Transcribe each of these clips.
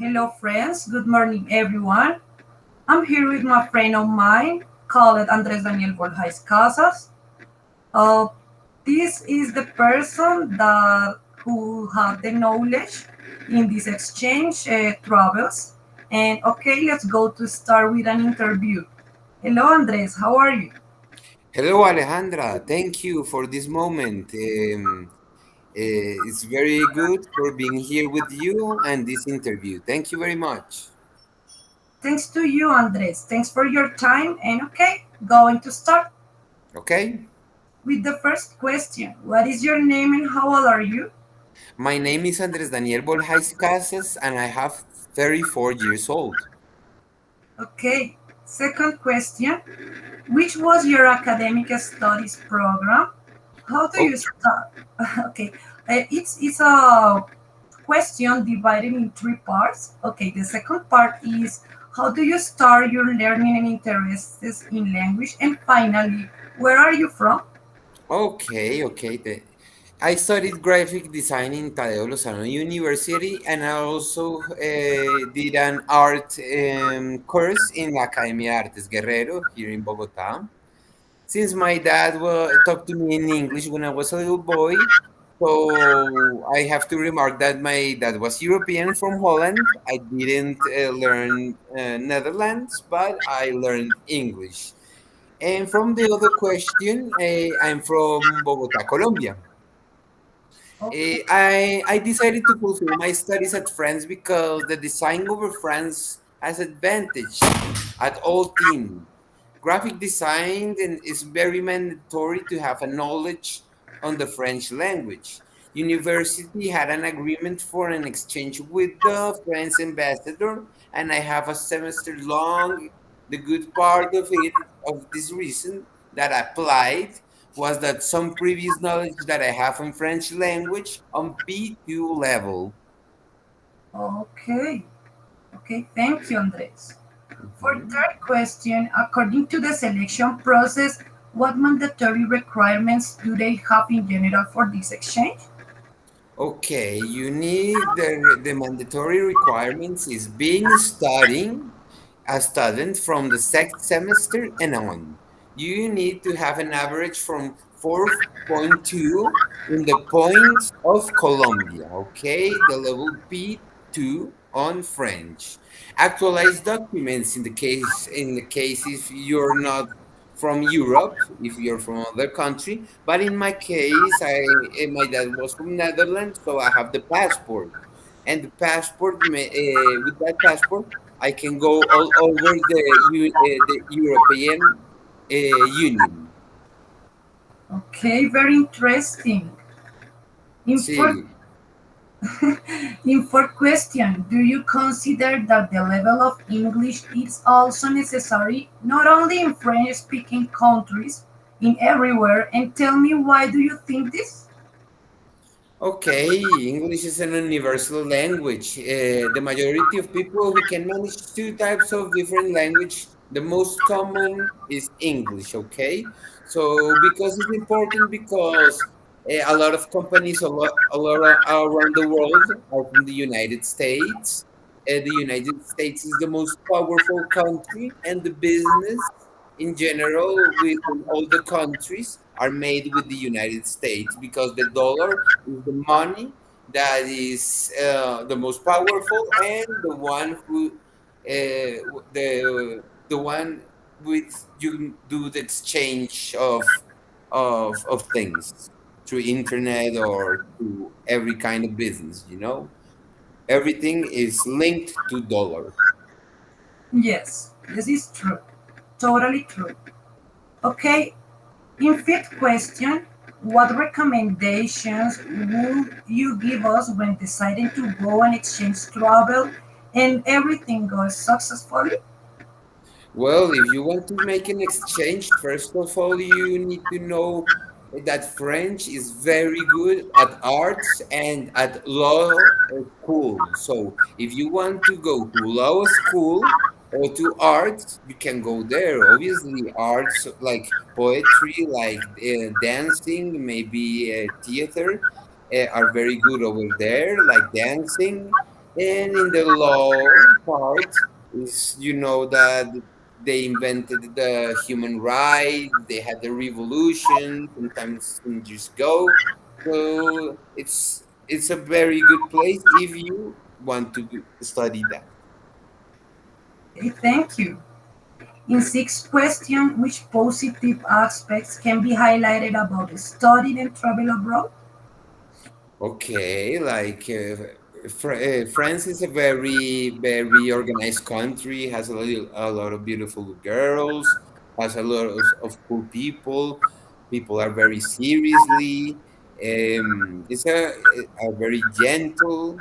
Hello, friends. Good morning, everyone. I'm here with my friend of mine called Andres Daniel Borjas Casas. Uh, this is the person that who have the knowledge in this exchange travels. And okay, let's go to start with an interview. Hello, Andres. How are you? Hello, Alejandra. Thank you for this moment. It's very good for being here with you and this interview. Thank you very much. Thanks to you, Andres. Thanks for your time. And okay, going to start Okay? with the first question. What is your name and how old are you? My name is Andres Daniel Borjais Casas and I have 34 years old. Okay. Second question. Which was your academic studies program? How do Oh, you start? Okay. It's a question divided in three parts. Okay. The second part is how do you start your learning and interests in language? And finally, where are you from? okay. I studied graphic design in Tadeo Lozano University and I also did an art course in La Academia de Artes Guerrero here in Bogota. Since my dad talked to me in English when I was a little boy, so I have to remark that my dad was European from Holland. I didn't learn Netherlands, but I learned English. And from the other question, I'm from Bogota, Colombia. Okay. I decided to pursue my studies at France because the design over France has advantage at all team. Graphic design then is very mandatory to have a knowledge on the French language. University had an agreement for an exchange with the French ambassador, and I have a semester long. The good part of it, of this reason that I applied, was that some previous knowledge that I have in French language on B2 level. Okay. Okay. Thank you, Andres. For Mhm. third question, according to the selection process, what mandatory requirements do they have in general for this exchange? Okay, you need the mandatory requirements is being studying a student from the second semester and on. You need to have an average from 4.2 in the points of Colombia, okay? The level B2 on French. Actualized documents in the case if you're not from Europe, if you're from other country. But in my case, my dad was from Netherlands, so I have the passport, and the passport with that passport I can go all over the European Union. Okay, very interesting. In fourth, See, in fourth question, do you consider that the level of English is also necessary, not only in French-speaking countries, in everywhere? And tell me why do you think this? okay, English is an universal language. The majority of people who can manage two types of different language, the most common is English, okay? So because it's important because a lot of companies around the world are from the United States. The United States is the most powerful country and the business in general within all the countries are made with the United States because the dollar is the money that is the most powerful and the one who the one with you do the exchange of things through internet or through every kind of business, everything is linked to dollar. Yes, this is true. Totally true. Okay, in fifth question, what recommendations would you give us when deciding to go on exchange travel and everything goes successfully? Well, if you want to make an exchange, first of all, you need to know that French is very good at arts and at law school. So, if you want to go to law school or to arts, you can go there. Obviously, arts like poetry, like dancing, maybe theater are very good over there, like dancing. And in the law part is, you know, that they invented the human right, they had the revolution sometimes some years ago. So it's a very good place if you want to study that. Okay, thank you. In sixth question, which positive aspects can be highlighted about studying and travel abroad? Okay, like France is a very, very organized country, has a lot of beautiful girls, has a lot of cool people. People are very seriously. It's a very gentle,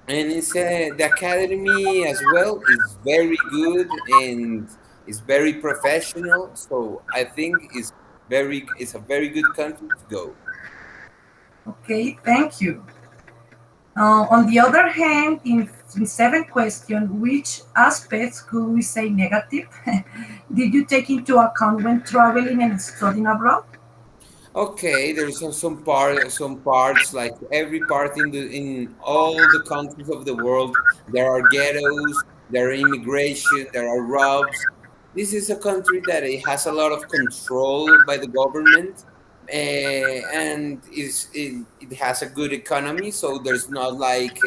and the academy as well is very good and is very professional. So I think it's a very good country to go. Okay, thank you. On the other hand, in seventh question, which aspects could we say negative did you take into account when traveling and studying abroad? Okay, there's some parts like every part in all the countries of the world. There are ghettos, there are immigration, there are robs. This is a country that it has a lot of control by the government, and it has a good economy. So there's not like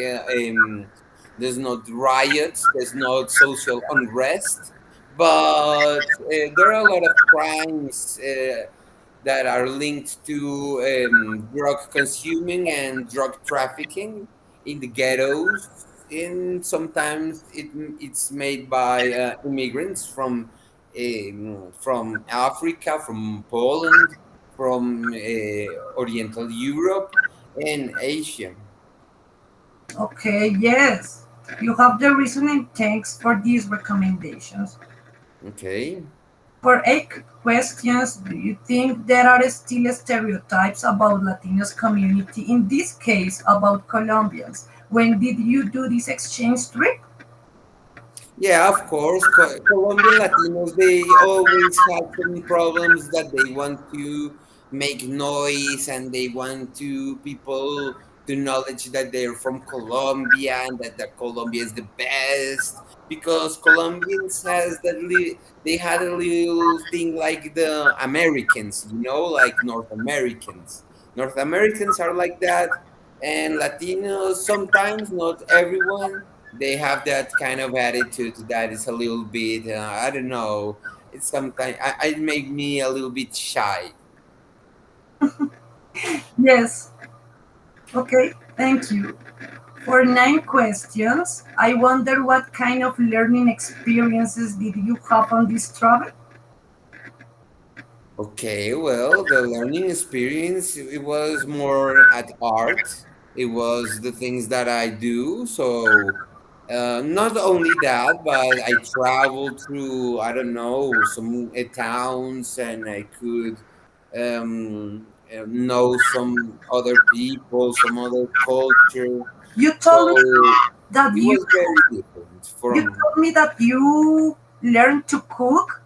there's not riots, there's not social unrest, but there are a lot of crimes. That are linked to drug consuming and drug trafficking in the ghettos. And sometimes it's made by immigrants from Africa, from Poland, from Oriental Europe, and Asia. Okay, yes. You have the reason and thanks for these recommendations. Okay. For eight questions, do you think there are still stereotypes about Latinos community, in this case about Colombians? When did you do this exchange trip? Yeah, of course. Colombian Latinos, they always have some problems that they want to make noise and they want to people to knowledge that they're from Colombia and that Colombia is the best because Colombians has they had a little thing like the Americans, you know, like North Americans. North Americans are like that, and Latinos sometimes, not everyone, they have that kind of attitude that is a little bit I don't know, it's sometimes it make me a little bit shy. Yes. Okay, thank you. For nine questions, I wonder what kind of learning experiences did you have on this travel? Okay, well, the learning experience, it was more at art. It was the things that I do. So not only that, but I traveled through, I don't know, some towns, and I could know some other people, some other culture. You told me So that it you was very different you from. told me that you learned to cook.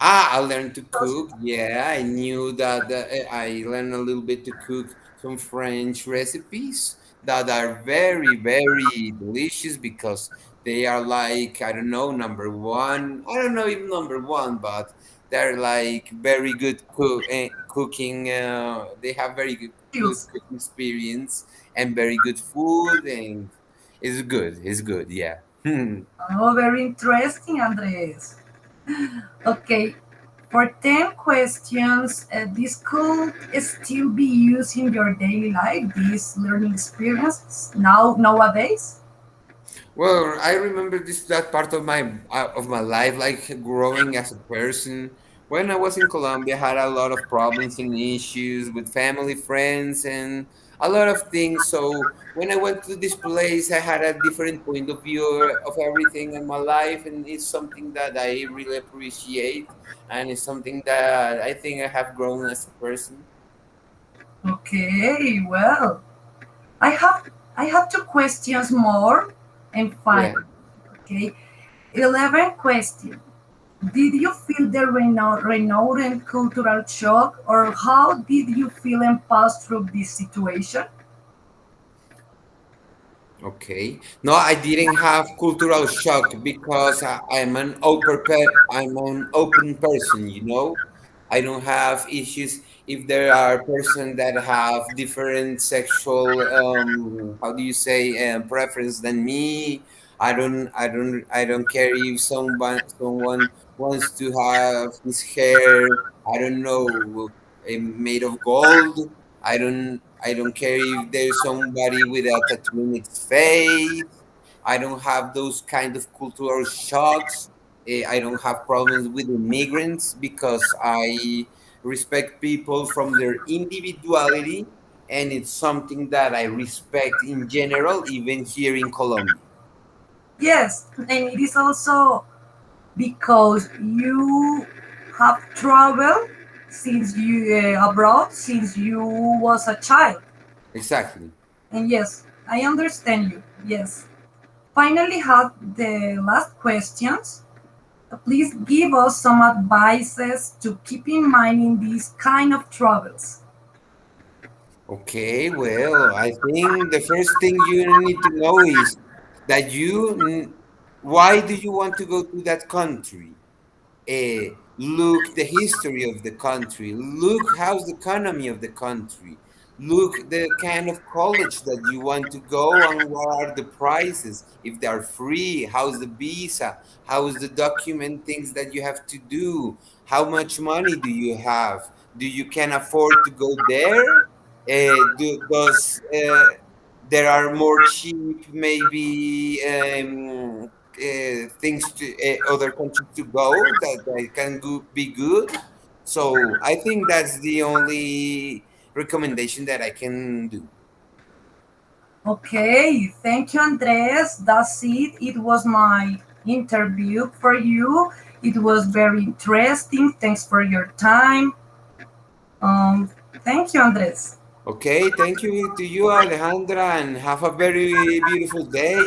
I learned to cook. Yeah, I knew that I learned a little bit to cook some French recipes that are very, very delicious because they are like, I don't know, number one. I don't know even number one, but they're like very good cooking. They have very good Skills. cooking experience and very good food, and it's good. It's good. Yeah. Oh, very interesting, Andres. Okay, for 10 questions, this could still be used in your daily life, these learning experiences nowadays. Well, I remember this that part of my life, like growing as a person. When I was in Colombia, I had a lot of problems and issues with family, friends, and a lot of things. So when I went to this place, I had a different point of view of everything in my life, and it's something that I really appreciate, and it's something that I think I have grown as a person. Okay, well, I have I have two questions more and five. Yeah. Okay, 11 question. Did you feel the renowned cultural shock, or how did you feel and pass through this situation? Okay. No, I didn't have cultural shock because I'm an open person, you know. I don't have issues if there are persons that have different sexual how do you say preference than me. I don't care if someone wants to have his hair, I don't know, made of gold. I don't care if there's somebody with a tattoo in its face. I don't have those kind of cultural shocks. I don't have problems with immigrants because I respect people from their individuality, and it's something that I respect in general, even here in Colombia. Yes, and it is also because you have traveled since you abroad since you was a child. Exactly. And yes, I understand you. Yes. Finally, have the last questions. Please give us some advices to keep in mind in these kind of travels. Okay, well, I think the first thing you need to know is that why do you want to go to that country? Look the history of the country, look how's the economy of the country, look the kind of college that you want to go and what are the prices, if they are free, how's the visa, how's the document things that you have to do, how much money do you have, do you can afford to go there, does there are more cheap maybe things to other countries to go that can be good. So I think that's the only recommendation that I can do. Okay, thank you, Andres. That's it. It was my interview for you. It was very interesting. Thanks for your time. Um, Thank you, Andres. Okay, thank you to you, Alejandra, and have a very beautiful day.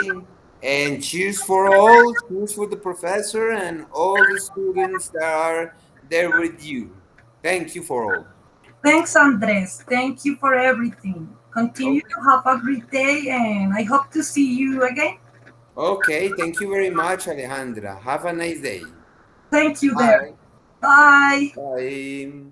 And cheers for all, cheers for the professor and all the students that are there with you. Thank you for all. Thanks, Andres. Thank you for everything. Continue Okay, to have a great day, and I hope to see you again. okay, thank you very much, Alejandra. Have a nice day. Thank you there. Bye. Bye. Bye.